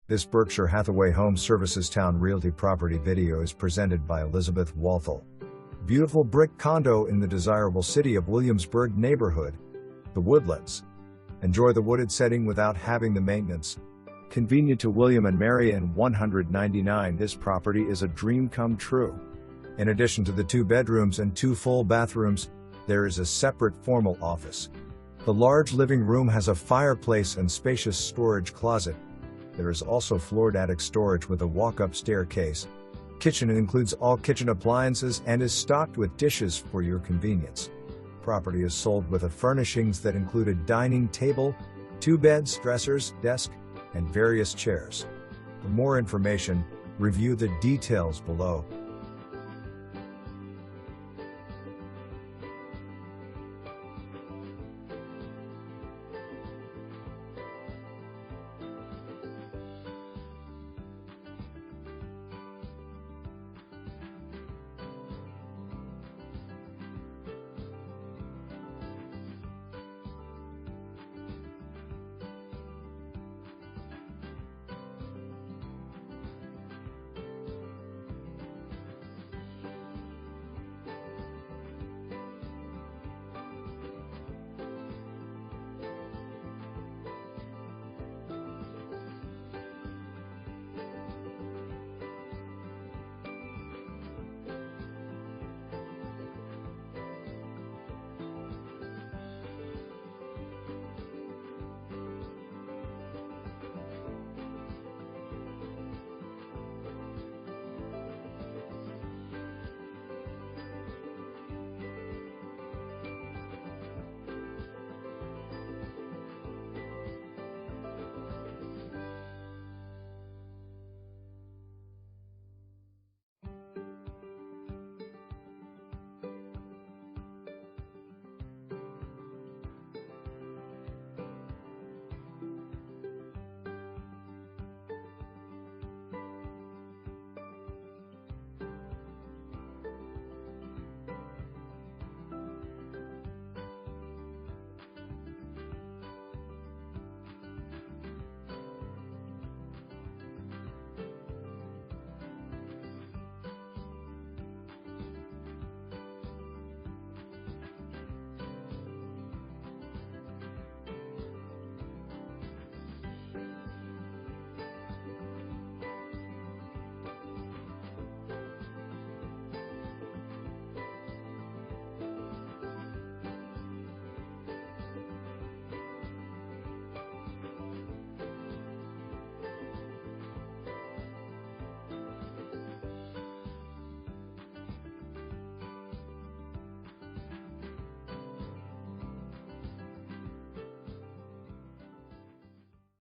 This Berkshire Hathaway Home Services Towne Realty property video is presented by Elizabeth Walthall. Beautiful brick condo in the desirable City of Williamsburg neighborhood, the Woodlands. Enjoy the wooded setting without having the maintenance. Convenient to William and Mary and 199. This property is a dream come true. In addition to the 2 bedrooms and 2 full bathrooms, there is a separate formal office. The large living room has a fireplace and spacious storage closet. There is also floored attic storage with a walk-up staircase. Kitchen includes all kitchen appliances and is stocked with dishes for your convenience. Property is sold with a furnishings that include a dining table, 2 beds, dressers, desk, and various chairs. For more information, review the details below.